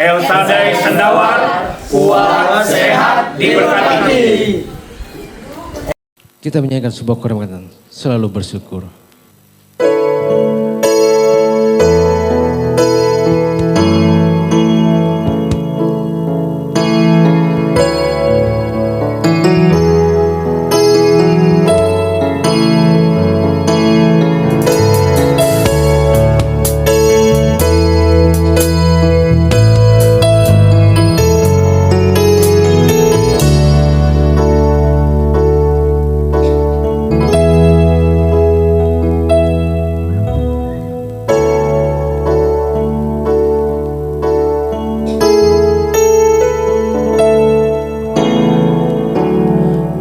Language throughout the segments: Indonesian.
El Shaddai Sendawar, kuat, sehat, diberkati. Kita menyanyikan sebuah kehormatan, selalu bersyukur.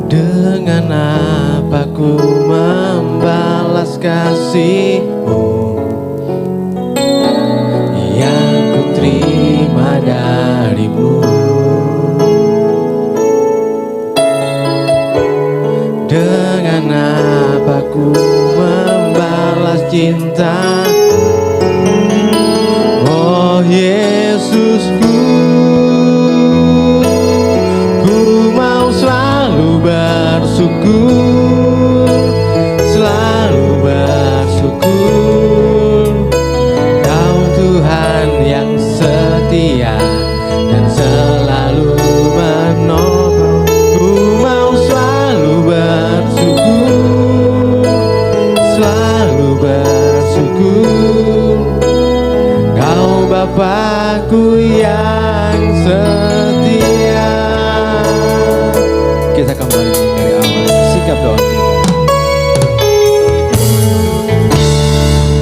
Dengan apa ku membalas kasih-Mu yang ku terima dari-Mu? Dengan apa ku membalas cinta, oh Yesusku? Selalu bersyukur, Kau Tuhan yang setia dan selalu menolong. Ku mau selalu bersyukur, selalu bersyukur, Kau Bapakku yang setia. Kita kembali dari awal, sikap doa kita.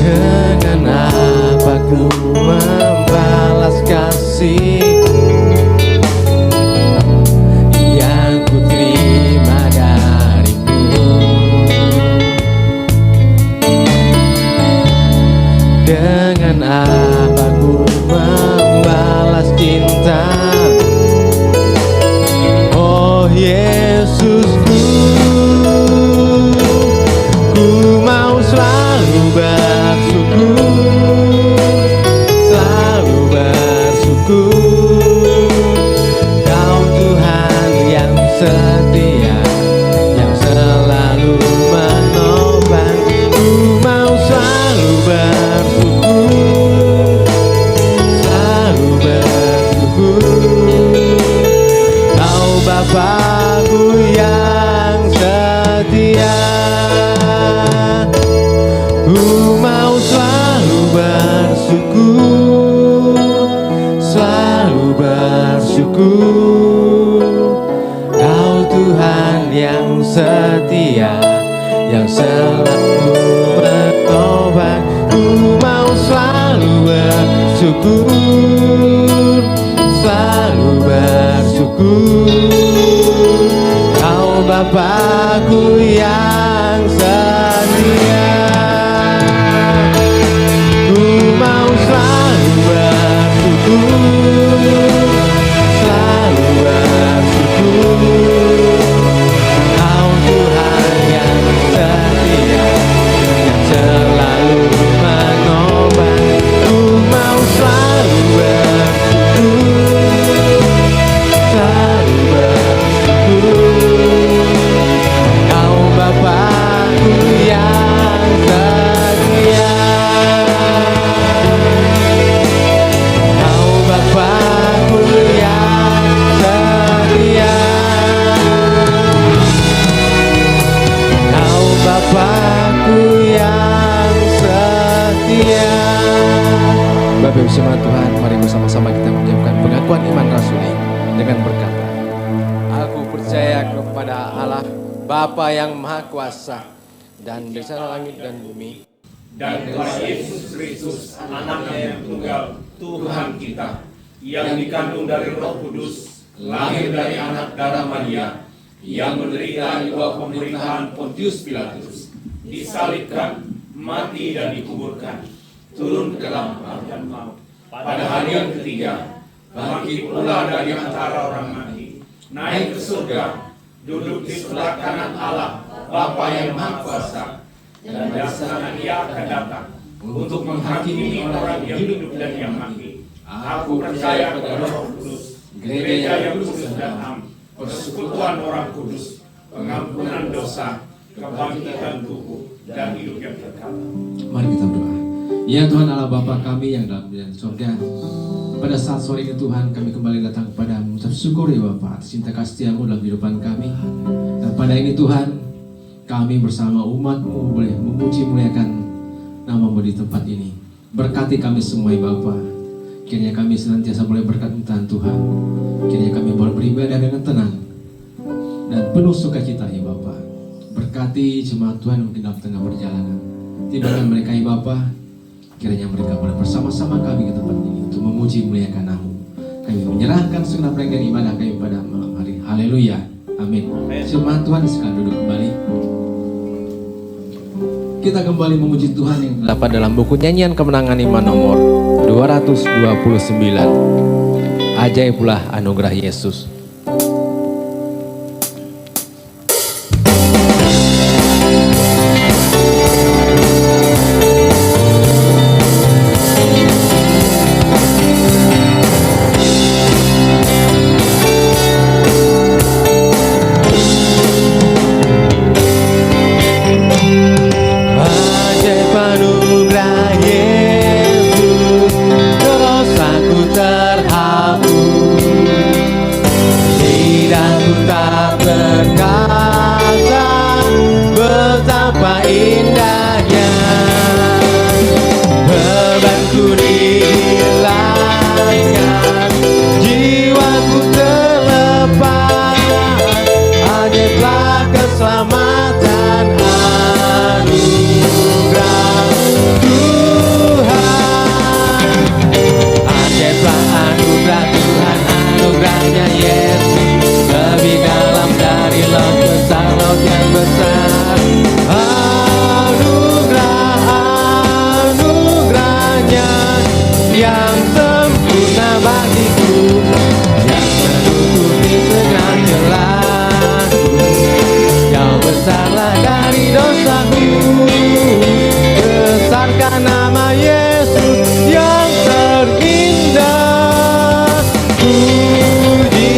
Dengan apa ku membalas kasih yang ku terima dari-Mu? Dengan apa ku membalas cinta, oh Yesusku? Ku mau selalu bersyukur, selalu bersyukur, Kau Tuhan yang setia, yang selalu menopang. Ku mau selalu bersyukur, selalu bersyukur, Kau Bapakku yang setia. Ku mau selalu bersyukur, selalu bersyukur, Kau Tuhan yang setia, yang selalu menopang. Ku mau selalu bersyukur, selalu bersyukur, Kau Bapakku yang setia. Ku mau selalu bersyukur, selalu bersyukur, Kau Tuhan yang setia, yang selalu menopang. Ku mau selalu bersyukur, selalu bersyukur, Kau Bapakku yang setia. Kau Bapakku yang setia, Kau Bapakku yang setia. Bapak Ibu Jemaat Tuhan, mari bersama-sama kita mengucapkan pengakuan iman rasuli dengan berkata, aku percaya kepada Allah Bapa yang Maha Kuasa dan di sana langit dan bumi, Dan Tuhan Yesus Kristus, anaknya yang tunggal, Tuhan kita, yang dikandung dari Roh Kudus, lahir dari anak darah Maria, yang menderita di bawah pemerintahan Pontius Pilatus, disalibkan, mati dan dikuburkan, turun ke dalam dan maut. Pada hari yang ketiga, bangkit pula dari antara orang mati, naik ke surga, duduk di sebelah kanan Allah, Bapa yang Maha Kuasa, dan dari sana Ia akan datang untuk menghakimi orang yang hidup dan yang mati. Aku percaya pada Roh Kudus, gereja yang kudus dan am, persekutuan orang kudus, pengampunan dosa, kebangkitan tubuh, dan hidup yang kekal. Mari kita berdoa. Ya Tuhan Allah Bapa kami yang dalam surga, pada saat sore ini Tuhan kami kembali datang kepadamu, mengucap syukur ya Bapa atas cinta kasih-Mu dalam kehidupan kami. Dan pada ini Tuhan, kami bersama umat-Mu boleh memuji muliakan nama-Mu di tempat ini. Berkati kami semua ya Bapa. Kiranya kami senantiasa boleh berkat Tuhan. Kiranya kami boleh beribadah dengan tenang dan penuh sukacita ya Bapa. Berkati jemaat Tuhan mungkin dalam tengah perjalanan. Tibakan mereka ya Bapa. Kiranya mereka boleh bersama-sama kami ke tempat ini untuk memuji muliakan nama-Mu. Kami menyerahkan segenap rangkaian ibadah kami pada malam hari. Haleluya. Amin. Jemaat Tuhan sekalian duduk kembali. Kita kembali memuji Tuhan yang terdapat dalam buku nyanyian kemenangan iman nomor 229. Ajaiblah anugerah Yesus. Puji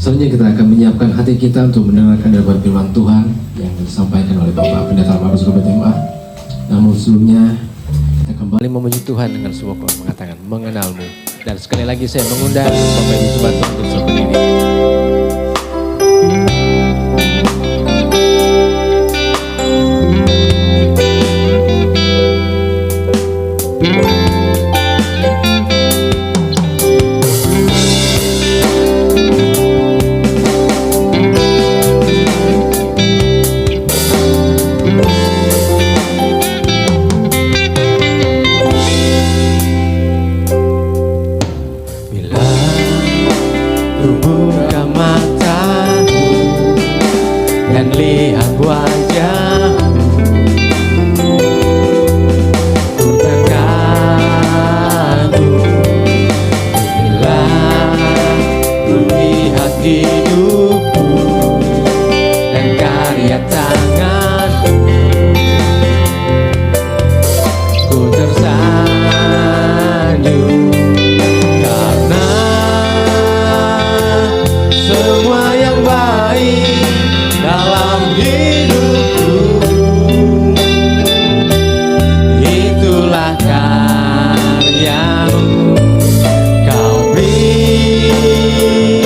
Selanjutnya kita akan menyiapkan hati kita untuk mendengarkan daripada firman Tuhan yang disampaikan oleh Bapak Pendeta Markus Ruben MA. Namun sebelumnya kita kembali memuji Tuhan dengan sebuah mengatakan mengenalmu. Dan sekali lagi saya mengundang Bapak Ibu Sobat untuk berdiri. Lihat wajahmu, ku terkagum bila ku lihat hidupku dan karya tanganmu. Ku tersanjung karena semua yang baik dalam hidupku, itulah karyamu. Kau beri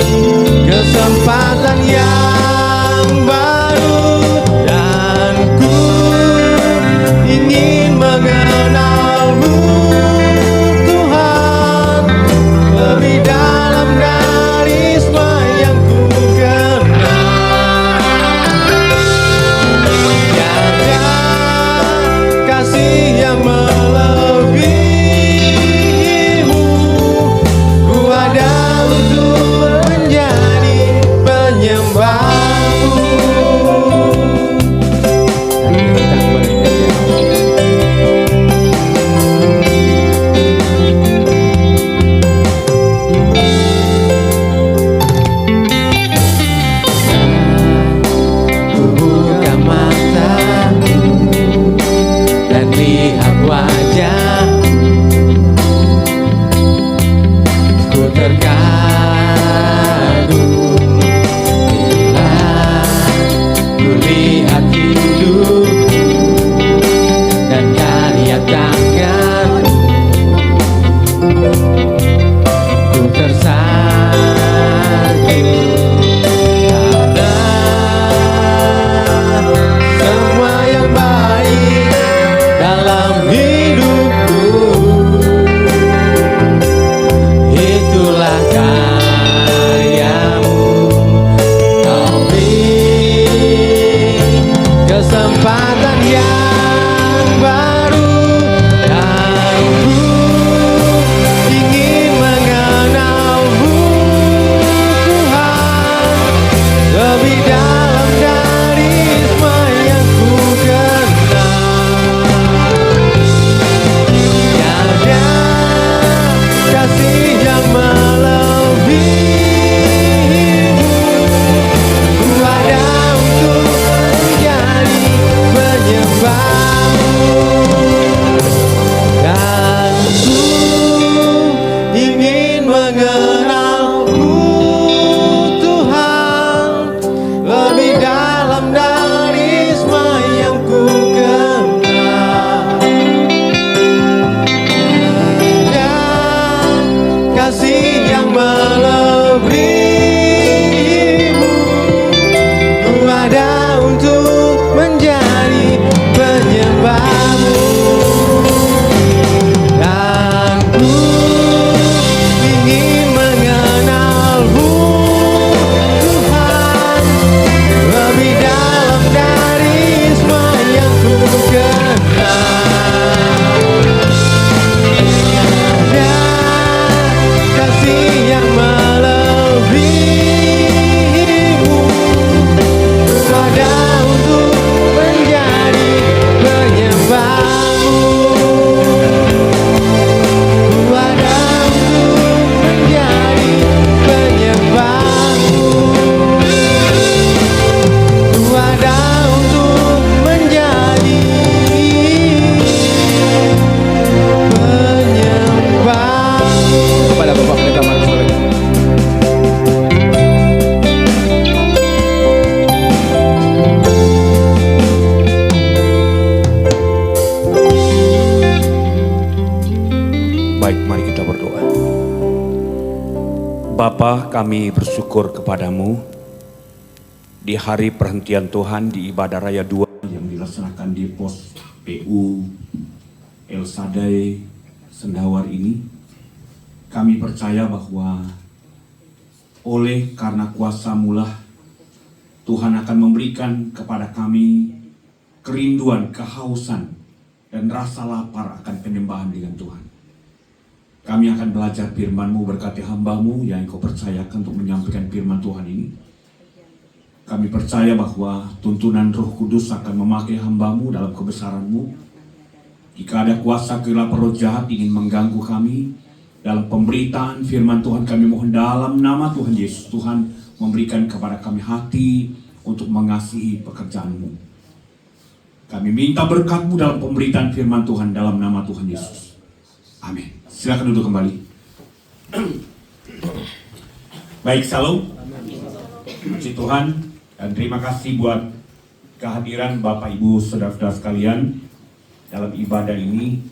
kesempatan yang baru dan ku ingin mengenalmu Tuhan lebih dalam dari semua yang ku kenal. Kasih yang melebihimu, ku ada untuk menjadi penyembahmu. Ku buka matamu dan lihat wajah, ku terkagum bila ku lihat hidupku dan karya tanganmu. Ku tersanjung karena semua yang baik dalam hidupku, itulah karyamu. Kau beri kesempatan yang baru dan ku ingin mengenalmu Tuhan lebih dalam dari semua yang ku kenal. Tiada kasih yang melebihimu, ku ada untuk menjadi penyembahmu dan ku ingin mengenalmu Tuhan lebih dalam dari semua yang ku kenal. Dan kasih yang melebihimu, ku ada untuk menjadi penyembahmu dan ku ingin mengenalmu Tuhan lebih dalam dari semua yang ku kenal. Ada kasih kita berdoa. Bapa, kami bersyukur kepadamu di hari perhentian Tuhan di ibadah raya 2 yang dilaksanakan di pos PU El Sadai Sendawar ini. Kami percaya bahwa oleh karena kuasa-Mu lah Tuhan akan memberikan kepada kami kerinduan, kehausan, dan rasa lapar akan penyembahan dengan Tuhan. Kami akan belajar firman-Mu, berkati hamba-Mu yang Engkau percayakan untuk menyampaikan firman Tuhan ini. Kami percaya bahwa tuntunan Roh Kudus akan memakai hamba-Mu dalam kebesaran-Mu. Jika ada kuasa gelap roh jahat ingin mengganggu kami dalam pemberitaan firman Tuhan, kami mohon dalam nama Tuhan Yesus, Tuhan memberikan kepada kami hati untuk mengasihi pekerjaan-Mu. Kami minta berkat-Mu dalam pemberitaan firman Tuhan dalam nama Tuhan Yesus. Amin. Silakan duduk kembali. Baik, salam. Puji Tuhan dan terima kasih buat kehadiran Bapak Ibu saudara-saudara sekalian dalam ibadah ini.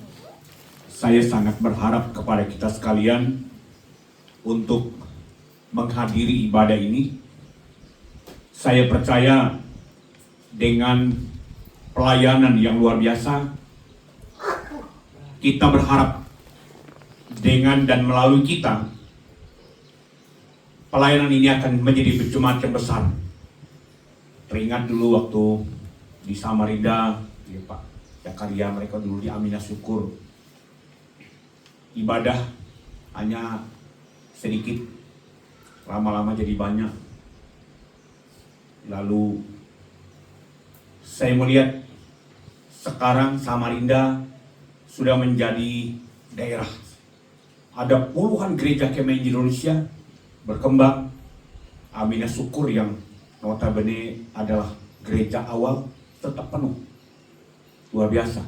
Saya sangat berharap kepada kita sekalian untuk menghadiri ibadah ini. Saya percaya dengan pelayanan yang luar biasa, kita berharap dengan dan melalui kita, pelayanan ini akan menjadi jemaat yang besar. Teringat dulu waktu di Samarinda, ya Pak Zakaria, mereka dulu di Aminah Syukur, ibadah hanya sedikit, lama-lama jadi banyak. Lalu saya melihat sekarang Samarinda sudah menjadi daerah. Ada puluhan gereja Kemah Indonesia berkembang. Aminah Syukur yang notabene adalah gereja awal tetap penuh. Luar biasa.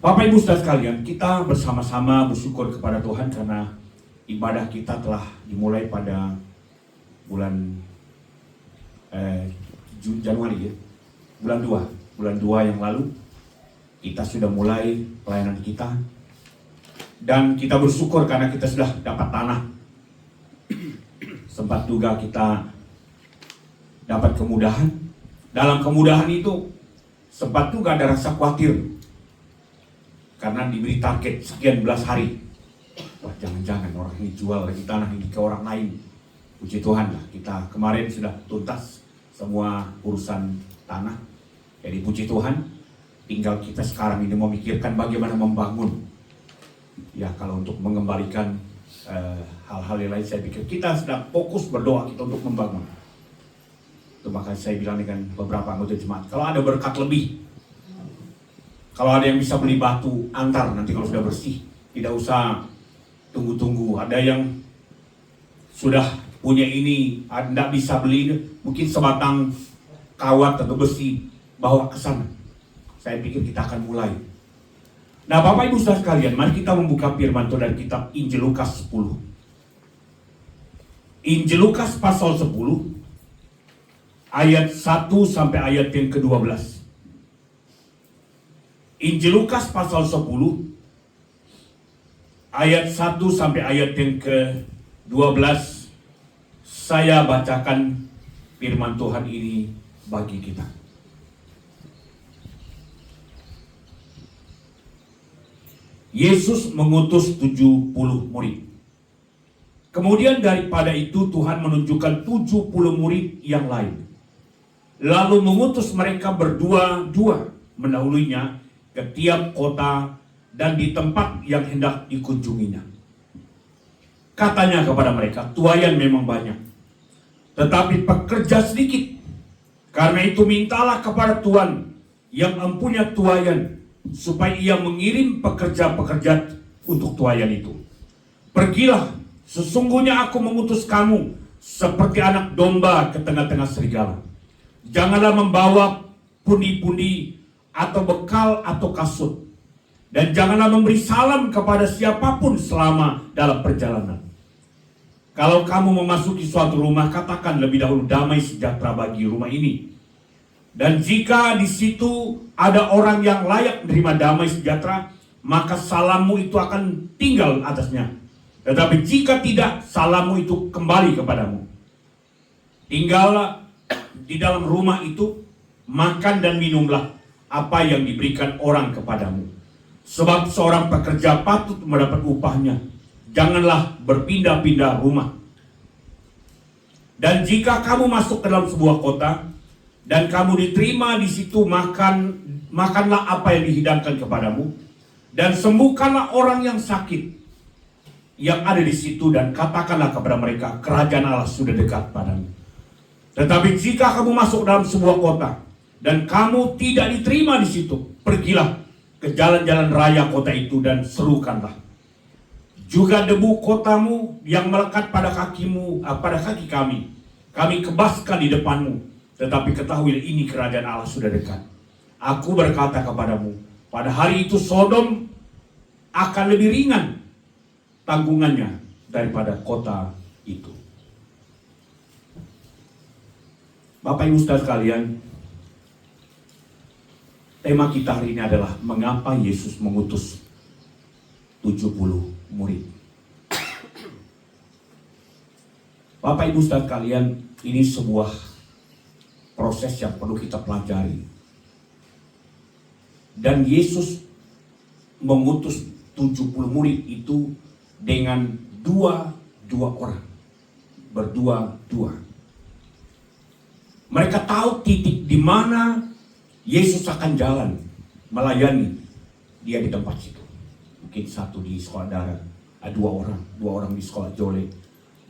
Bapak Ibu saudara sekalian, kita bersama-sama bersyukur kepada Tuhan karena ibadah kita telah dimulai pada bulan Januari ya. Bulan 2 yang lalu kita sudah mulai pelayanan kita. Dan kita bersyukur karena kita sudah dapat tanah. Sempat juga kita dapat kemudahan. Dalam kemudahan itu sempat juga ada rasa khawatir. Karena diberi target sekian belas hari. Wah, jangan-jangan orang ini jual lagi tanah ini ke orang lain. Puji Tuhan lah, kita kemarin sudah tuntas semua urusan tanah. Jadi puji Tuhan, tinggal kita sekarang ini memikirkan bagaimana membangun. Ya, kalau untuk mengembalikan hal-hal yang lain, saya pikir kita sedang fokus berdoa kita untuk membangun. Itu makanya saya bilang dengan beberapa anggota jemaat, kalau ada berkat lebih, kalau ada yang bisa beli batu, antar nanti kalau sudah bersih. Tidak usah tunggu-tunggu. Ada yang sudah punya ini, tidak bisa beli, mungkin sebatang kawat atau besi, bawa ke sana. Saya pikir kita akan mulai. Nah, Bapak Ibu saudara sekalian, mari kita membuka firman Tuhan dari kitab Injil Lukas 10. Injil Lukas pasal 10 ayat 1 sampai ayat yang ke-12. Injil Lukas pasal 10 ayat 1 sampai ayat yang ke-12. Saya bacakan firman Tuhan ini bagi kita. Yesus mengutus 70 murid. Kemudian daripada itu Tuhan menunjukkan 70 murid yang lain. Lalu mengutus mereka berdua-dua mendahulunya ke tiap kota dan di tempat yang hendak dikunjunginya. Katanya kepada mereka, tuaian memang banyak, tetapi pekerja sedikit. Karena itu mintalah kepada Tuhan yang mempunyai tuaian, supaya ia mengirim pekerja-pekerja untuk tuaian itu. Pergilah, sesungguhnya aku mengutus kamu seperti anak domba ke tengah-tengah serigala. Janganlah membawa pundi-pundi atau bekal atau kasut. Dan janganlah memberi salam kepada siapapun selama dalam perjalanan. Kalau kamu memasuki suatu rumah, katakan lebih dahulu damai sejahtera bagi rumah ini. Dan jika di situ ada orang yang layak menerima damai sejahtera, maka salammu itu akan tinggal atasnya. Tetapi jika tidak, salammu itu kembali kepadamu. Tinggallah di dalam rumah itu, makan dan minumlah apa yang diberikan orang kepadamu. Sebab seorang pekerja patut mendapat upahnya. Janganlah berpindah-pindah rumah. Dan jika kamu masuk ke dalam sebuah kota, dan kamu diterima di situ, makanlah apa yang dihidangkan kepadamu, dan sembuhkanlah orang yang sakit yang ada di situ, dan katakanlah kepada mereka, kerajaan Allah sudah dekat padamu. Tetapi jika kamu masuk dalam sebuah kota dan kamu tidak diterima di situ, pergilah ke jalan-jalan raya kota itu dan serukanlah. Juga debu kotamu yang melekat pada kakimu, pada kaki kami kebaskan di depanmu. Tetapi ketahuilah, ini kerajaan Allah sudah dekat. Aku berkata kepadamu, pada hari itu Sodom akan lebih ringan tanggungannya daripada kota itu. Bapak Ibu Saudara sekalian, tema kita hari ini adalah mengapa Yesus mengutus 70 murid. Bapak Ibu Saudara sekalian, ini sebuah proses yang perlu kita pelajari. Dan Yesus mengutus 70 murid itu dengan dua orang, berdua-dua. Mereka tahu titik di mana Yesus akan jalan melayani dia di tempat situ. Mungkin satu di sekolah darat, dua orang di sekolah Jole.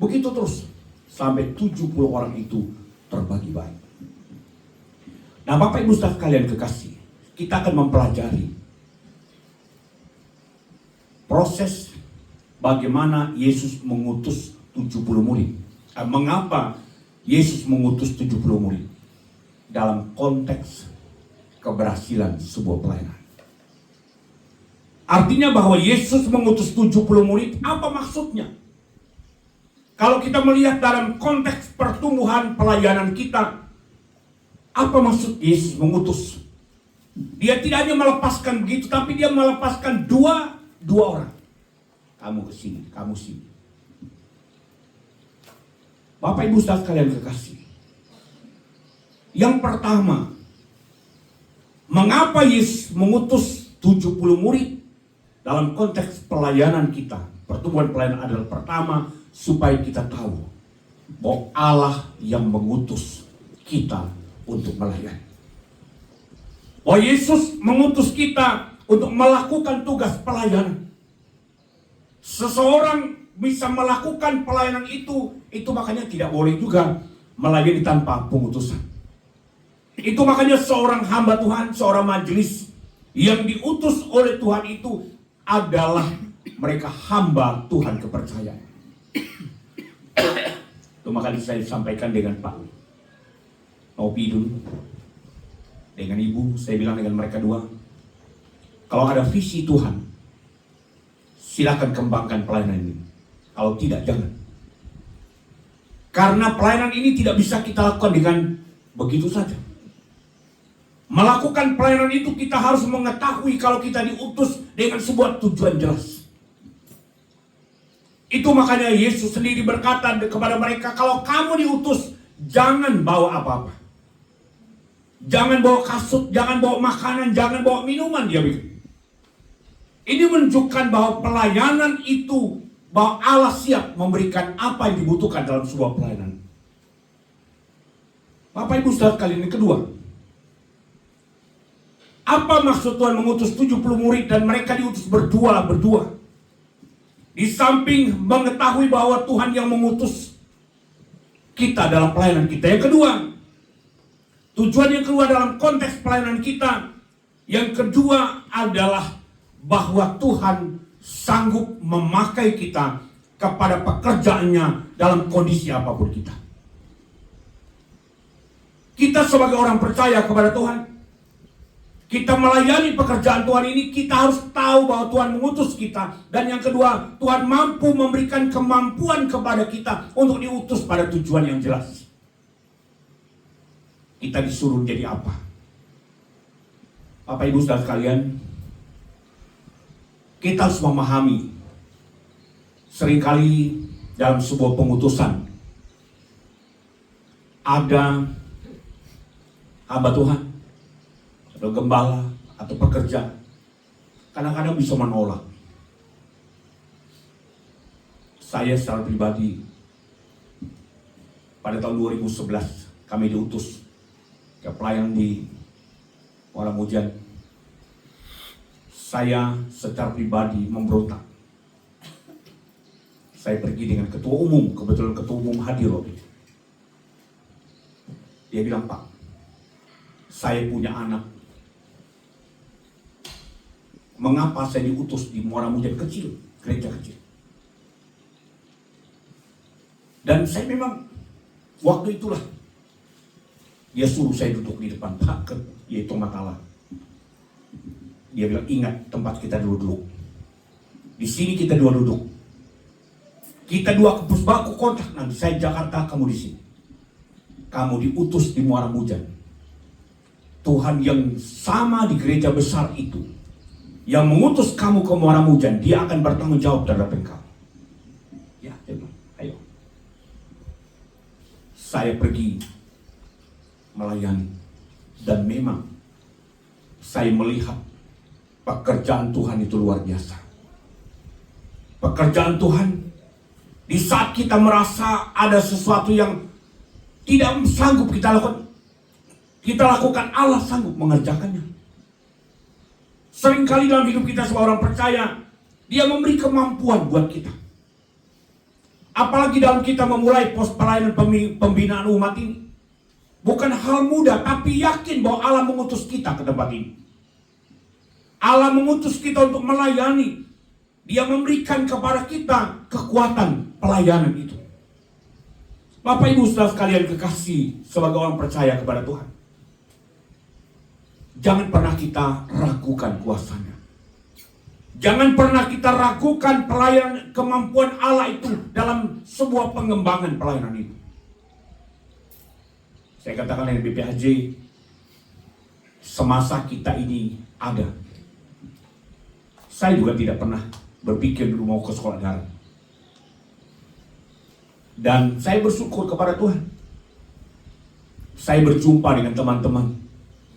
Begitu terus sampai 70 orang itu terbagi-bagi. Nah, Bapak Ibu Saudara kalian kekasih, kita akan mempelajari proses bagaimana Yesus mengutus 70 murid. Mengapa Yesus mengutus 70 murid dalam konteks keberhasilan sebuah pelayanan. Artinya bahwa Yesus mengutus 70 murid, apa maksudnya? Kalau kita melihat dalam konteks pertumbuhan pelayanan kita, apa maksud Yesus mengutus? Dia tidak hanya melepaskan begitu, tapi dia melepaskan dua orang. Kamu ke sini, kamu sini. Bapak Ibu Saudara sekalian kekasih. Yang pertama, mengapa Yesus mengutus 70 murid dalam konteks pelayanan kita? Pertumbuhan pelayanan adalah pertama, supaya kita tahu bahwa Allah yang mengutus kita untuk melayani. Bahwa Yesus mengutus kita untuk melakukan tugas pelayanan. Seseorang bisa melakukan pelayanan itu makanya tidak boleh juga melayani tanpa pengutusan. Itu makanya seorang hamba Tuhan, seorang majelis yang diutus oleh Tuhan itu adalah mereka hamba Tuhan kepercayaan. Itu makanya saya sampaikan dengan Pak Opi dulu, dengan Ibu, saya bilang dengan mereka dua, kalau ada visi Tuhan, silakan kembangkan pelayanan ini. Kalau tidak, jangan. Karena pelayanan ini tidak bisa kita lakukan dengan begitu saja. Melakukan pelayanan itu kita harus mengetahui kalau kita diutus dengan sebuah tujuan jelas. Itu makanya Yesus sendiri berkata kepada mereka, kalau kamu diutus, jangan bawa apa-apa. Jangan bawa kasut, jangan bawa makanan, jangan bawa minuman, dia bilang. Ini menunjukkan bahwa pelayanan itu, bahwa Allah siap memberikan apa yang dibutuhkan dalam sebuah pelayanan. Bapak Ibu Saudara kali ini kedua, apa maksud Tuhan mengutus 70 murid dan mereka diutus berdua? Di samping mengetahui bahwa Tuhan yang mengutus kita dalam pelayanan kita. Yang kedua, tujuan yang kedua dalam konteks pelayanan kita, yang kedua adalah bahwa Tuhan sanggup memakai kita kepada pekerjaannya dalam kondisi apapun kita. Kita sebagai orang percaya kepada Tuhan, kita melayani pekerjaan Tuhan ini, kita harus tahu bahwa Tuhan mengutus kita. Dan yang kedua, Tuhan mampu memberikan kemampuan kepada kita untuk diutus pada tujuan yang jelas. Kita disuruh jadi apa? Bapak Ibu Saudara sekalian, kita harus memahami, seringkali dalam sebuah pengutusan ada hamba Tuhan atau gembala atau pekerja kadang-kadang bisa menolak. Saya secara pribadi pada tahun 2011 kami diutus ke pelayanan di Muara Mujian. Saya secara pribadi memberontak. Saya pergi dengan ketua umum, kebetulan ketua umum hadir waktu itu. Dia bilang, "Pak, saya punya anak. Mengapa saya diutus di Muara Mujian kecil, gereja kecil?" Dan saya memang waktu itulah dia suruh saya duduk di depan Pak, yaitu Matala. Dia bilang, "Ingat tempat kita dulu. Di sini kita dua duduk. Kita dua kepus baku kontak, nanti saya Jakarta, kamu di sini. Kamu diutus di Muara Mujian. Tuhan yang sama di gereja besar itu, yang mengutus kamu ke Muara Mujian, dia akan bertanggung jawab terhadap engkau." Ya, dia bilang, "Ayo." Saya pergi melayani, dan memang saya melihat pekerjaan Tuhan itu luar biasa. Pekerjaan Tuhan, di saat kita merasa ada sesuatu yang tidak sanggup kita lakukan, Allah sanggup mengerjakannya. Seringkali dalam hidup kita sebagai orang percaya, Dia memberi kemampuan buat kita. Apalagi dalam kita memulai pos pelayanan pembinaan umat ini. Bukan hal mudah, tapi yakin bahwa Allah mengutus kita ke tempat ini. Allah mengutus kita untuk melayani. Dia memberikan kepada kita kekuatan pelayanan itu. Bapak Ibu saudara sekalian kekasih sebagai orang percaya kepada Tuhan, jangan pernah kita ragukan kuasanya. Jangan pernah kita ragukan pelayanan kemampuan Allah itu dalam sebuah pengembangan pelayanan itu. Saya katakan dari BPHJ, semasa kita ini ada, saya juga tidak pernah berpikir dulu mau ke sekolah darat. Dan saya bersyukur kepada Tuhan. Saya berjumpa dengan teman-teman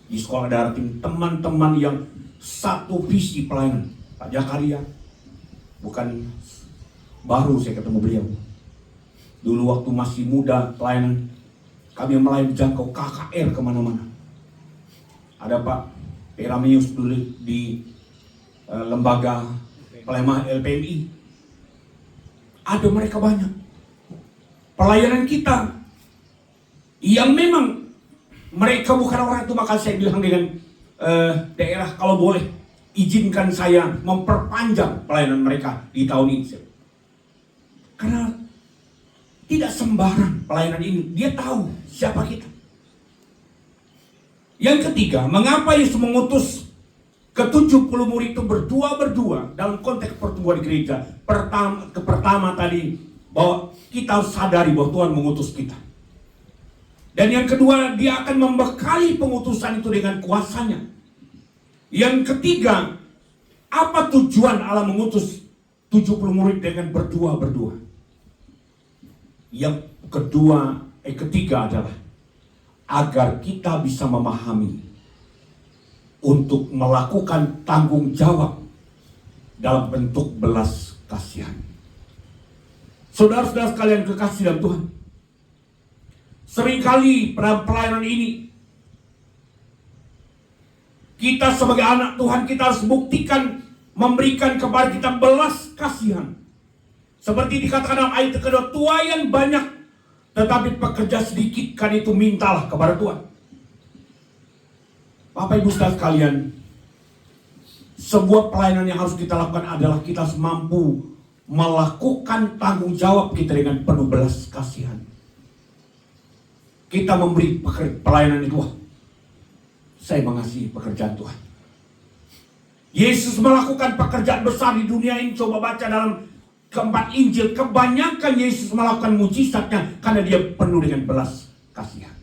di sekolah darat ini, teman-teman yang satu visi pelayanan. Pak Jakaria, bukan baru saya ketemu beliau. Dulu waktu masih muda pelayanan, kami melayani jangkau KKR kemana-mana. Ada Pak Peramius dulu di lembaga pelayanan LPMI. Ada mereka banyak. Pelayanan kita yang memang mereka bukan orang itu, maka saya bilang dengan daerah, kalau boleh izinkan saya memperpanjang pelayanan mereka di tahun ini. Karena tidak sembarang pelayanan ini, dia tahu siapa kita. Yang ketiga, mengapa Yesus mengutus ke-70 murid itu berdua-berdua dalam konteks pertumbuhan gereja. Pertama tadi, bahwa kita harus sadari bahwa Tuhan mengutus kita. Dan yang kedua, dia akan membekali pengutusan itu dengan kuasanya. Yang ketiga, apa tujuan Allah mengutus 70 murid dengan berdua-berdua? Yang ketiga adalah agar kita bisa memahami untuk melakukan tanggung jawab dalam bentuk belas kasihan. Saudara-saudara sekalian kekasih dalam Tuhan, seringkali pada pelayanan ini kita sebagai anak Tuhan, kita harus buktikan memberikan kepada kita belas kasihan. Seperti dikatakan dalam ayat kedua, tuaian banyak tetapi pekerja sedikit, kan itu mintalah kepada Tuhan. Bapak Ibu saudara sekalian, sebuah pelayanan yang harus kita lakukan adalah kita harus mampu melakukan tanggung jawab kita dengan penuh belas kasihan. Kita memberi pelayanan itu, saya mengasihi pekerjaan Tuhan. Yesus melakukan pekerjaan besar di dunia ini. Coba baca dalam keempat Injil, kebanyakan Yesus melakukan mujizatnya karena dia penuh dengan belas kasihan.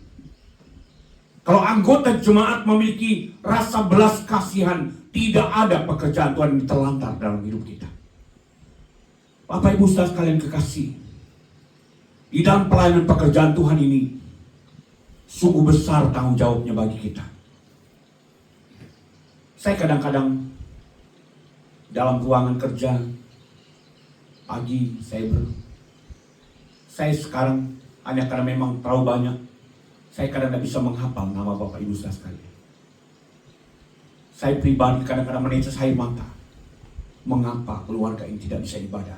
Kalau anggota jemaat memiliki rasa belas kasihan, Tidak ada pekerjaan Tuhan yang terlantar dalam hidup kita. Bapak Ibu saudara sekalian kekasih, di dalam pelayanan pekerjaan Tuhan ini sungguh besar tanggung jawabnya bagi kita. Saya kadang-kadang dalam ruangan kerja pagi saya sekarang hanya karena memang terlalu banyak, saya kadang tidak bisa menghafal nama Bapak Ibu saudara sekalian. Saya pribadi kadang-kadang menetes air mata. Mengapa keluarga ini tidak bisa ibadah?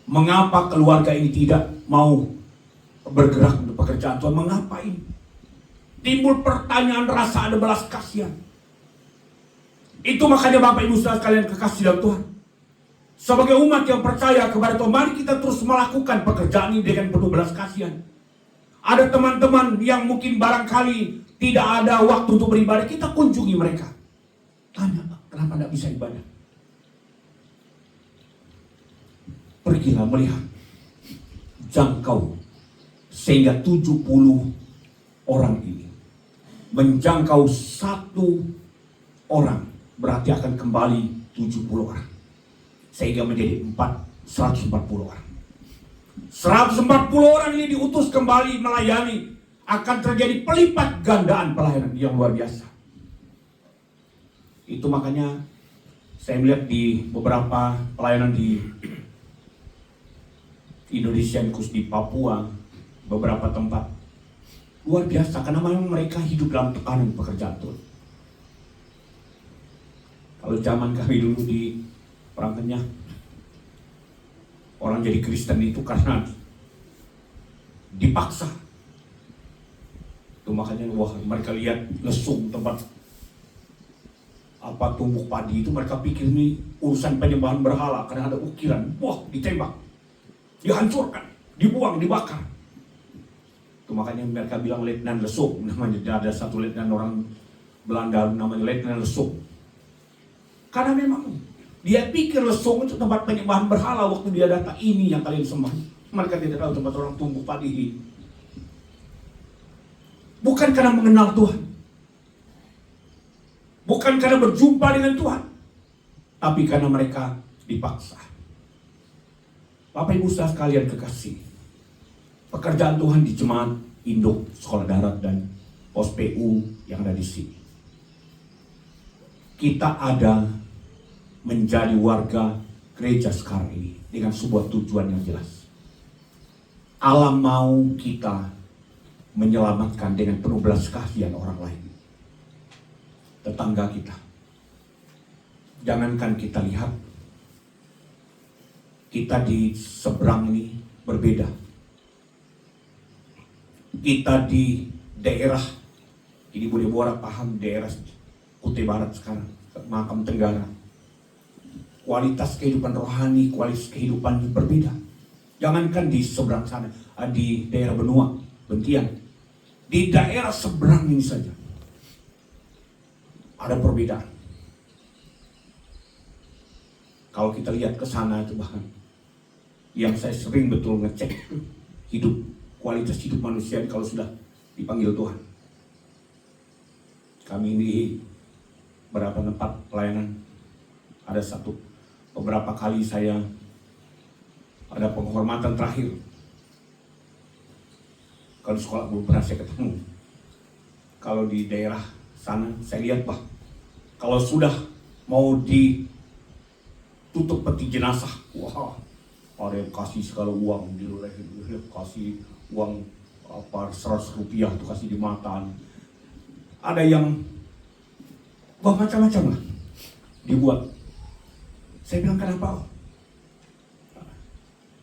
Mengapa keluarga ini tidak mau bergerak untuk pekerjaan Tuhan? Mengapa ini? Timbul pertanyaan, rasa ada belas kasihan. Itu makanya Bapak Ibu saudara sekalian kekasih dalam Tuhan, sebagai umat yang percaya kepada Tuhan, mari kita terus melakukan pekerjaan ini dengan penuh belas kasihan. Ada teman-teman yang mungkin barangkali tidak ada waktu untuk beribadah, kita kunjungi mereka. Tanya, kenapa tidak bisa ibadah? Pergilah melihat, jangkau sehingga 70 orang ini. Menjangkau 1 orang berarti akan kembali 70 orang. Sehingga menjadi 140 orang. 140 orang ini diutus kembali melayani. Akan terjadi pelipat gandaan pelayanan yang luar biasa. Itu makanya saya melihat di beberapa pelayanan di Indonesia, khusus di Papua, beberapa tempat luar biasa karena memang mereka hidup dalam tekanan pekerjaan Tuhan. Kalau zaman kami dulu di Perang Kenyah, orang jadi Kristen itu karena dipaksa. Itu makanya mereka lihat lesung tempat tumbuk padi itu, mereka pikir ini urusan penyembahan berhala karena ada ukiran, ditembak, dihancurkan, dibuang, dibakar. Itu makanya mereka bilang Letnan Lesung, namanya ada satu letnan orang Belanda namanya Letnan Lesung. Karena memang dia pikir lesung itu tempat penyembahan berhala. Waktu dia datang, ini yang kalian sembah. Mereka tidak tahu tempat orang tumbuk padi ini. Bukan karena mengenal Tuhan, bukan karena berjumpa dengan Tuhan, tapi karena mereka dipaksa. Bapak Ibu saudara sekalian kekasih, pekerjaan Tuhan di Jemaat Induk Sekolah Darat dan Pos PU yang ada di sini, kita ada menjadi warga gereja sekarang ini dengan sebuah tujuan yang jelas. Allah mau kita menyelamatkan dengan penuh belas kasihan orang lain. Tetangga kita. Jangankan kita lihat, kita di seberang ini berbeda. Kita di daerah, ini boleh buat paham daerah Kutai Barat sekarang, Makam Tenggara. Kualitas kehidupan rohani, kualitas kehidupan berbeda. Jangankan di seberang sana, di daerah benua, Bentian. Di daerah seberang ini saja ada perbedaan. Kalau kita lihat ke sana itu bahkan, yang saya sering betul ngecek hidup, kualitas hidup manusia kalau sudah dipanggil Tuhan. Kami di beberapa tempat pelayanan, ada beberapa kali saya ada penghormatan terakhir. Kalau sekolah belum pernah saya ketemu. Kalau di daerah sana saya lihat kalau sudah mau ditutup peti jenazah, ada yang kasih segala uang, kasih uang 100 rupiah tuh kasih di mata. Ada yang macam-macam lah dibuat. Saya bilang kenapa?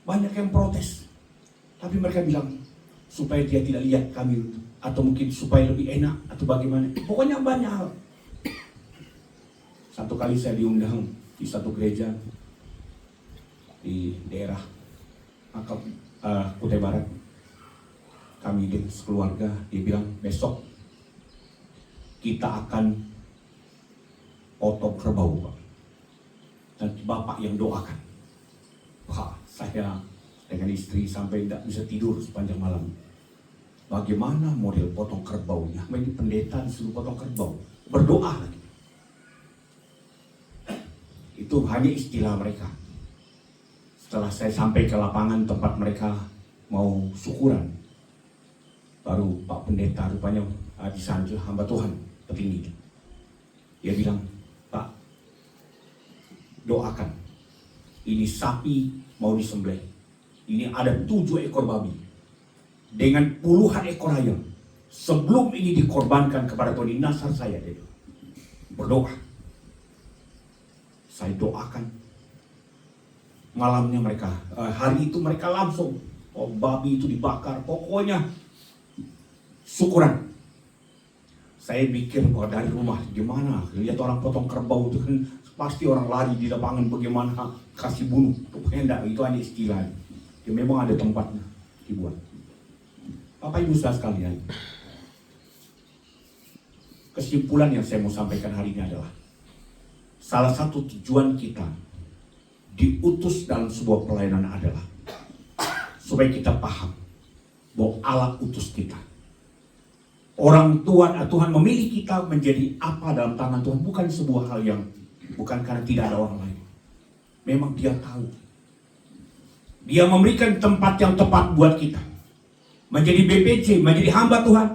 Banyak yang protes, tapi mereka bilang supaya dia tidak lihat kami, atau mungkin supaya lebih enak, atau bagaimana. Pokoknya banyak hal. Satu kali saya diundang di satu gereja di daerah Kutai Barat. Kami dengan sekeluarga, dia bilang besok kita akan potong kerbau, Pak. Dan Bapak yang doakan. Saya dengan istri sampai tidak bisa tidur sepanjang malam. Bagaimana model potong kerbaunya? Ini pendeta disuruh potong kerbau, berdoa lagi. Itu hanya istilah mereka. Setelah saya sampai ke lapangan tempat mereka mau syukuran, baru Pak Pendeta rupanya di sana hamba Tuhan petinggi. Dia bilang, Pak, doakan. Ini sapi mau disembelih. Ini ada 7 ekor babi dengan puluhan ekor ayam. Sebelum ini dikorbankan kepada Tuhan, di nasar saya, dia bilang, berdoa. Saya doakan. Malamnya mereka, hari itu mereka langsung, babi itu dibakar, pokoknya syukuran. Saya pikir bahwa dari rumah gimana, lihat orang potong kerbau itu kan pasti orang lari di lapangan, bagaimana kasih bunuh. Rupanya enggak, itu hanya istilah. Ya memang ada tempatnya dibuat. Bapak Ibu saudara sekalian, kesimpulan yang saya mau sampaikan hari ini adalah salah satu tujuan kita diutus dalam sebuah pelayanan adalah supaya kita paham bahwa Allah utus kita. Tuhan memilih kita menjadi apa dalam tangan Tuhan, bukan sebuah hal yang bukan karena tidak ada orang lain. Memang Dia tahu. Dia memberikan tempat yang tepat buat kita. Menjadi BPC, menjadi hamba Tuhan.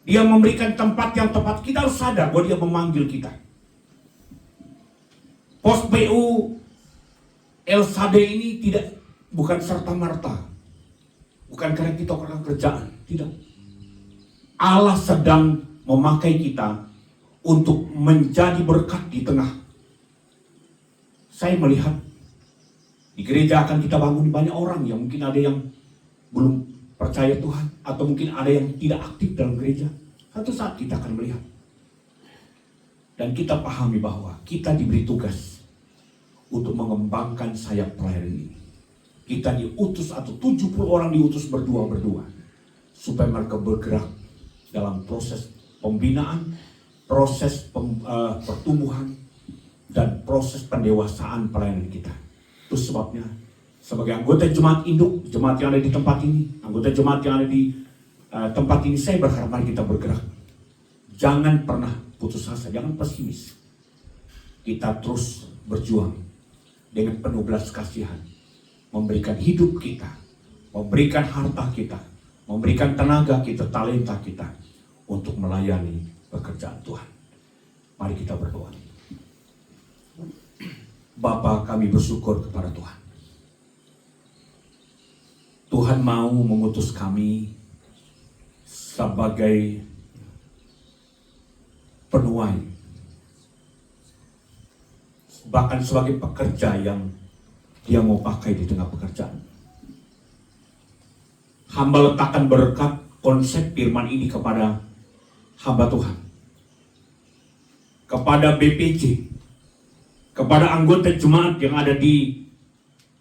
Dia memberikan tempat yang tepat. Kita harus sadar bahwa Dia memanggil kita. Pos PU El Sade ini bukan serta-merta. Bukan karena kita orang kerjaan. Tidak. Allah sedang memakai kita untuk menjadi berkat di tengah. Saya melihat di gereja akan kita bangun banyak orang yang mungkin ada yang belum percaya Tuhan, atau mungkin ada yang tidak aktif dalam gereja. Satu saat kita akan melihat. Dan kita pahami bahwa kita diberi tugas untuk mengembangkan sayap pelayanan ini. Kita diutus, atau 70 orang diutus berdua-berdua, supaya mereka bergerak dalam proses pembinaan, proses pertumbuhan, dan proses pendewasaan pelayanan kita. Itu sebabnya sebagai anggota jemaat induk, jemaat yang ada di tempat ini, anggota jemaat yang ada di tempat ini, saya berharap mari kita bergerak. Jangan pernah putus asa, jangan pesimis. Kita terus berjuang dengan penuh belas kasihan, memberikan hidup kita, memberikan harta kita, memberikan tenaga kita, talenta kita untuk melayani pekerjaan Tuhan. Mari kita berdoa. Bapa, kami bersyukur kepada Tuhan. Tuhan mau mengutus kami sebagai penuai, bahkan sebagai pekerja yang Dia mau pakai di tengah pekerjaan. Hamba letakkan berkat konsep firman ini kepada hamba Tuhan, kepada BPC, kepada anggota jemaat yang ada di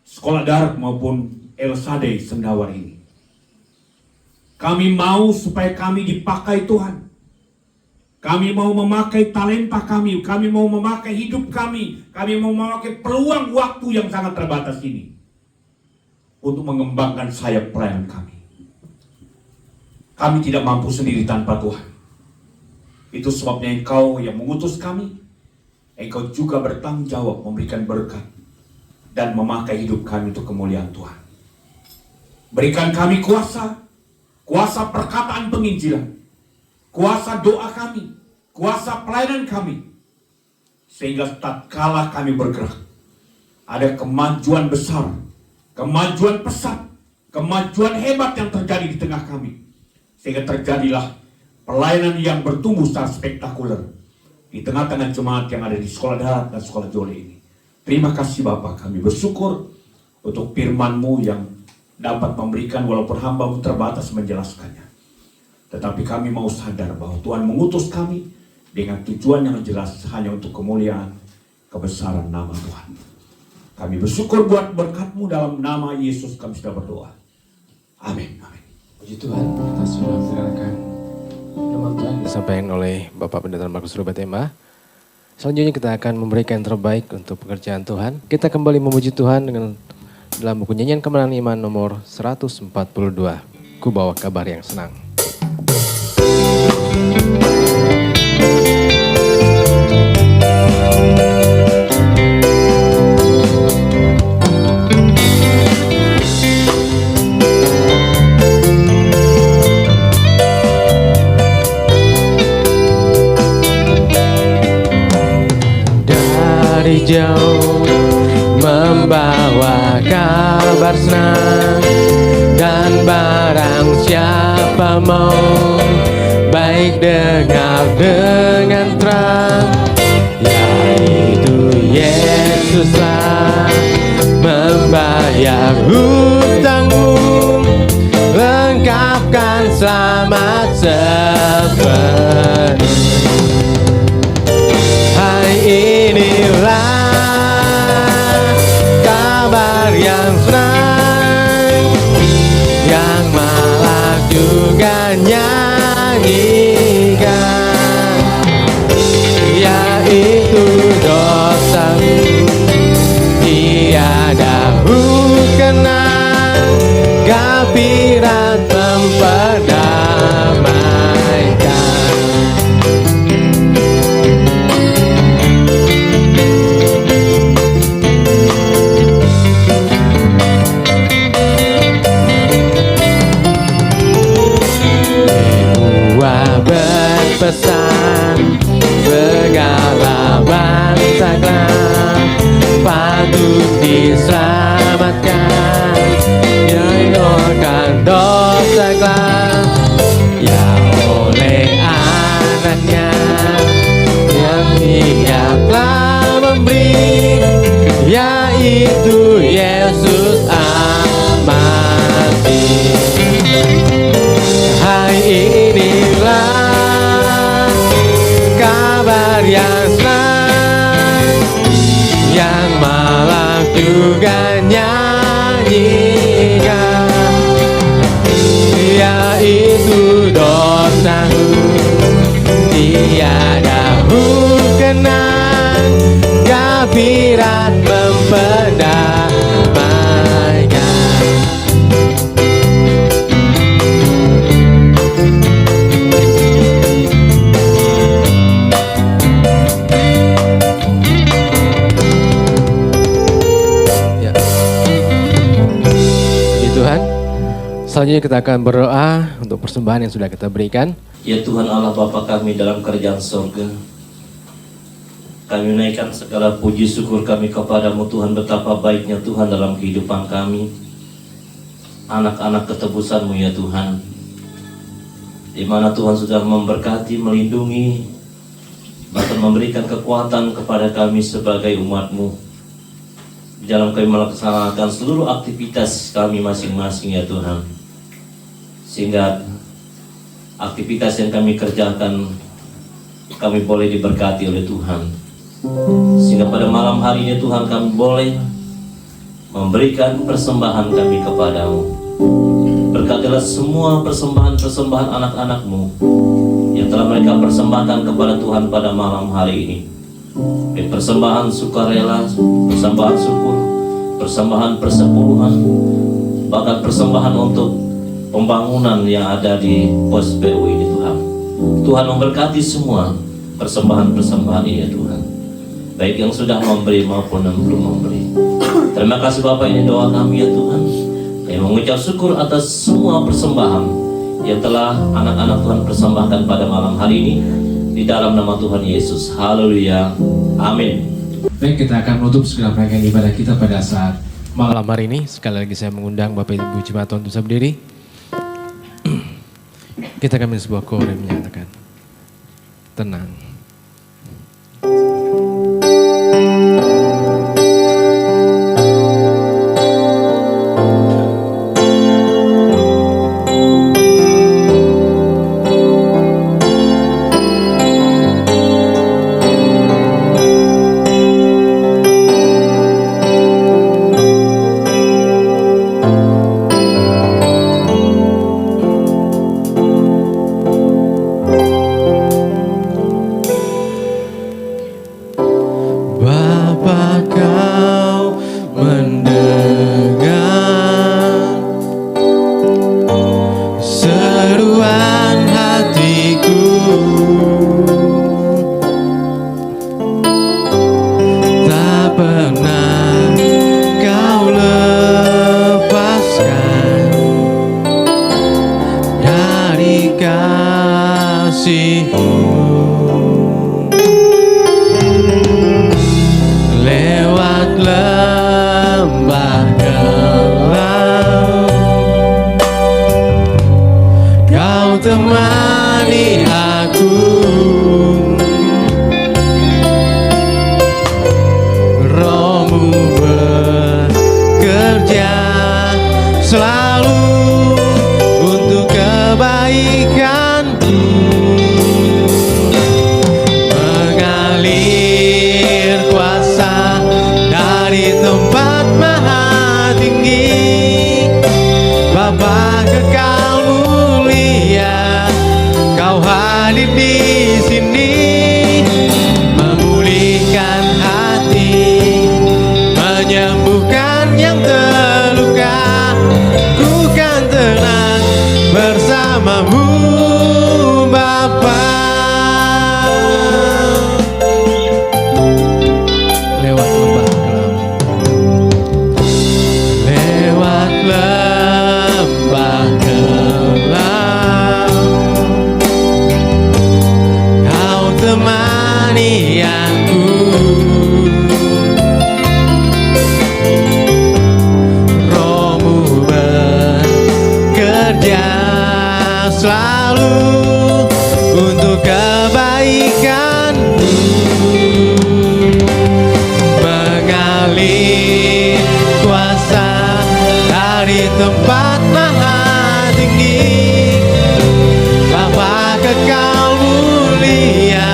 Sekolah Darat maupun El Sade Sendawar ini. Kami mau supaya kami dipakai Tuhan. Kami mau memakai talenta kami mau memakai hidup kami mau memakai peluang waktu yang sangat terbatas ini untuk mengembangkan sayap pelayanan kami. Kami tidak mampu sendiri tanpa Tuhan. Itu sebabnya Engkau yang mengutus kami. Engkau juga bertanggung jawab memberikan berkat dan memakai hidup kami untuk kemuliaan Tuhan. Berikan kami kuasa perkataan penginjilan, kuasa doa kami, kuasa pelayanan kami, sehingga tatkala kami bergerak, ada kemajuan besar, kemajuan pesat, kemajuan hebat yang terjadi di tengah kami, sehingga terjadilah pelayanan yang bertumbuh secara spektakuler di tengah-tengah jemaat yang ada di Sekolah Darat dan Sekolah Jole ini. Terima kasih Bapa, kami bersyukur untuk firman-Mu yang dapat memberikan, walaupun hamba-Mu terbatas menjelaskannya. Tetapi kami mau sadar bahwa Tuhan mengutus kami dengan tujuan yang jelas, hanya untuk kemuliaan kebesaran nama Tuhan. Kami bersyukur buat berkat-Mu, dalam nama Yesus kami sudah berdoa. Amin. Amin. Puji Tuhan, kita sudah mendengarkan firman Tuhan disampaikan oleh Bapak Pendeta Markus Rubatema. Selanjutnya kita akan memberikan yang terbaik untuk pekerjaan Tuhan. Kita kembali memuji Tuhan dengan dalam buku nyanyian kemenangan iman nomor 142. Ku bawa kabar yang senang. hijau, membawa kabar senang. Dan barang siapa mau baik dengar dengan terang, yaitu Yesuslah membayar hutangmu, lengkapkan selamat sepenuhnya. Hai, inilah kabar yang senang, yang malah juga nyanyikan, yaitu dosamu tiada kenang, kafirat memperdamaikan. Dewa berpesan, segala bangsa kelak patut diselamatkan, menyingkirkan dosa kelak, ya oleh anaknya yang Ia telah memberi, yaitu Yesus Al-Masih. Hai, inilah kabar yang senang, yang malah juga nyanyikan, yaitu dosamu tiada kenang, kafirat memperdamaikan. Selanjutnya kita akan berdoa untuk persembahan yang sudah kita berikan. Ya Tuhan Allah Bapa kami dalam kerajaan surga, kami menaikkan segala puji syukur kami kepadamu Tuhan, betapa baiknya Tuhan dalam kehidupan kami, anak-anak ketebusanmu ya Tuhan, di mana Tuhan sudah memberkati, melindungi, bahkan memberikan kekuatan kepada kami sebagai umat-Mu dalam kami melaksanakan seluruh aktivitas kami masing-masing ya Tuhan. Sehingga aktivitas yang kami kerjakan, kami boleh diberkati oleh Tuhan. Sehingga pada malam hari ini Tuhan, kami boleh memberikan persembahan kami kepadamu. Berkatilah semua persembahan-persembahan anak-anak-Mu yang telah mereka persembahkan kepada Tuhan pada malam hari ini. Persembahan sukarela, persembahan syukur, persembahan persepuluhan, bahkan persembahan untuk pembangunan yang ada di pos PU ini Tuhan. Tuhan memberkati semua persembahan-persembahan ini ya Tuhan, baik yang sudah memberi maupun yang belum memberi. Terima kasih Bapak, ini doa kami ya Tuhan. Kami mengucap syukur atas semua persembahan yang telah anak-anak Tuhan persembahkan pada malam hari ini, di dalam nama Tuhan Yesus. Haleluya. Amin. Baik, kita akan menutup segala rangkaian ibadah kita pada saat malam hari ini. Sekali lagi saya mengundang Bapak Ibu Jemaat Tuhan untuk bisa berdiri. Kita akan sebuah koor yang menyatakan tenang. temani aku. Rohmu bekerja selalu untuk kebaikanku, mengalir kuasa dari tempat maha tinggi. Bapa kekal mulia, Kau hadir di sini, memulihkan hati, menyembuhkan yang terluka. Ku kan tenang bersamamu, Bapa. Lewat lembah kelam, lewat lembah kelam, Kau temani aku. Rohmu bekerja selalu untuk kebaikanku, mengalir kuasa dari tempat maha tinggi. Bapa kekal mulia,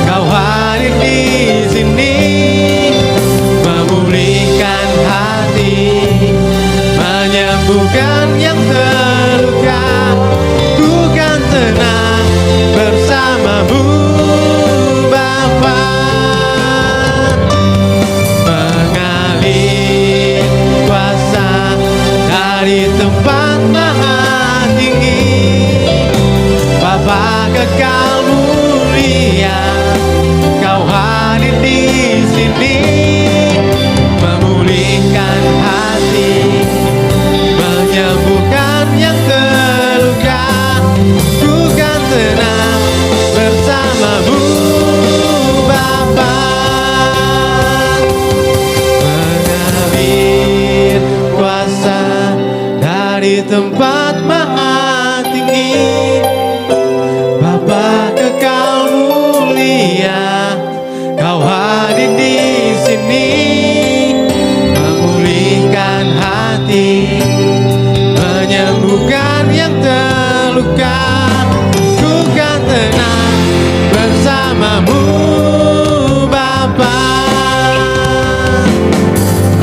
Kau hadir di sini, memulihkan hati, menyembuhkan yang terluka. Ku kan tenang bersamamu, Bapa. Mengalir kuasa dari tempat maha tinggi. Bapa kekal mulia, Kau hadir di sini, memulihkan hati, menyembuhkan yang terluka. Ku kan tenang bersamamu, Bapa. Mengalir kuasa dari tempat maha tinggi. Bapa kekal mulia, Kau hadir di sini, memulihkan hati, menyembuhkan yang terluka. Ku kan tenang bersamamu, Bapa.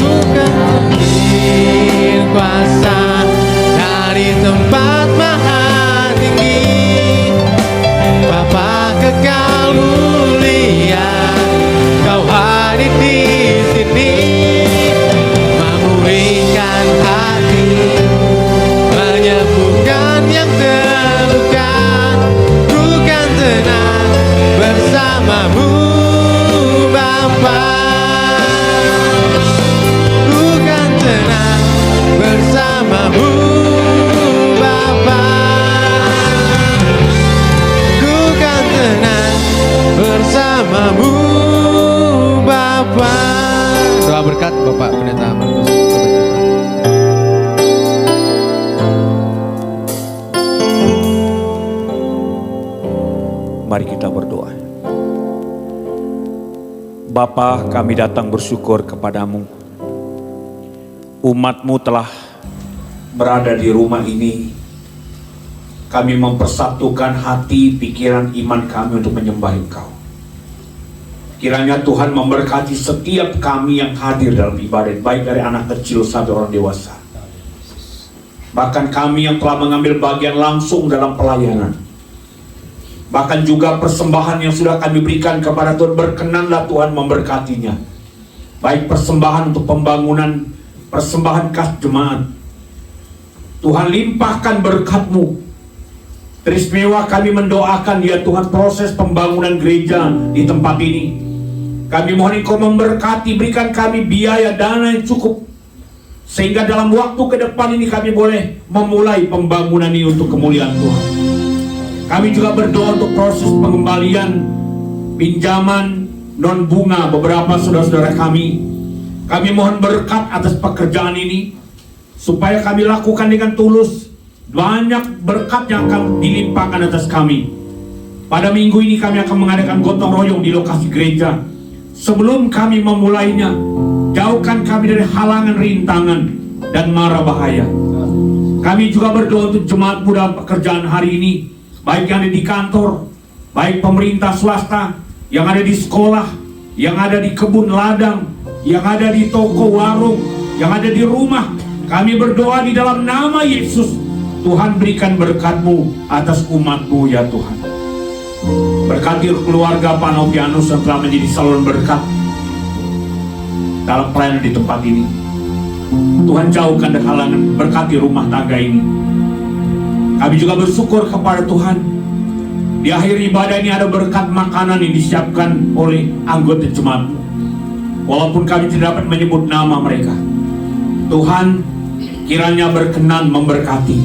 Ku kan mengalir kuasa dari tempat maha tinggi. Bapa kekal mulia, Kau hadir di sini, memulihkan hati, menyembuhkan yang terluka. Ku kan tenang bersamamu, Bapa. Ku kan tenang bersamamu, Bapa. Ku kan tenang bersamamu, Bapa. Doa berkat Bapak Pendeta Markus. Mari kita berdoa. Bapa, kami datang bersyukur kepadamu. Umat-Mu telah berada di rumah ini. Kami mempersatukan hati, pikiran, iman kami untuk menyembah Engkau. Kiranya Tuhan memberkati setiap kami yang hadir dalam ibadat, baik dari anak kecil sampai orang dewasa. Bahkan kami yang telah mengambil bagian langsung dalam pelayanan. Bahkan juga persembahan yang sudah kami berikan kepada Tuhan, berkenanlah Tuhan memberkatinya. Baik persembahan untuk pembangunan, persembahan kas jemaat. Tuhan limpahkan berkat-Mu. Teristimewa kami mendoakan ya Tuhan proses pembangunan gereja di tempat ini. Kami mohon Engkau memberkati, berikan kami biaya dana yang cukup. Sehingga dalam waktu ke depan ini kami boleh memulai pembangunan ini untuk kemuliaan Tuhan. Kami juga berdoa untuk proses pengembalian pinjaman non bunga beberapa saudara-saudara kami. Kami mohon berkat atas pekerjaan ini, supaya kami lakukan dengan tulus, Banyak berkat yang akan dilimpahkan atas kami. Pada minggu ini kami akan mengadakan gotong royong di lokasi gereja. Sebelum kami memulainya, jauhkan kami dari halangan, rintangan, dan mara bahaya. Kami juga berdoa untuk jemaat muda pekerjaan hari ini, baik yang ada di kantor, baik pemerintah swasta, yang ada di sekolah, yang ada di kebun ladang, yang ada di toko warung, yang ada di rumah. Kami berdoa di dalam nama Yesus, Tuhan berikan berkat-Mu atas umat-Mu ya Tuhan. Berkati keluarga Pak Novianus yang telah menjadi saluran berkat dalam pelayanan di tempat ini. Tuhan jauhkan dari halangan, berkati rumah tangga ini. Kami juga bersyukur kepada Tuhan. Di akhir ibadah ini ada berkat makanan yang disiapkan oleh anggota jemaat. Walaupun kami tidak dapat menyebut nama mereka, Tuhan kiranya berkenan memberkati,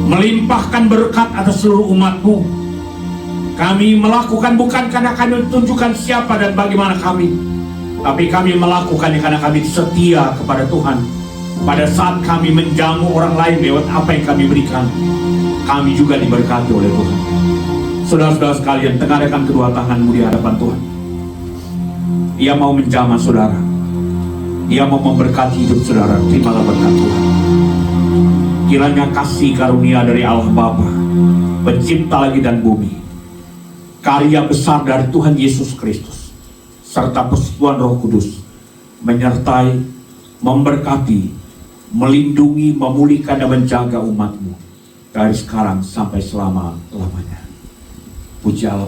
melimpahkan berkat atas seluruh umat-Mu. Kami melakukan bukan karena kami tunjukkan siapa dan bagaimana kami, tapi kami melakukannya karena kami setia kepada Tuhan. Pada saat kami menjamu orang lain lewat apa yang kami berikan, kami juga diberkati oleh Tuhan. Saudara-saudara sekalian, tengahkan kedua tanganmu di hadapan Tuhan. Ia mau menjamah saudara, Ia mau memberkati hidup saudara. Terimalah berkat Tuhan. Kiranya kasih karunia dari Allah Bapa, pencipta langit dan bumi, karya besar dari Tuhan Yesus Kristus, serta persekutuan Roh Kudus menyertai, memberkati, melindungi, memulihkan dan menjaga umat-Mu dari sekarang sampai selama-lamanya. Puji Allah.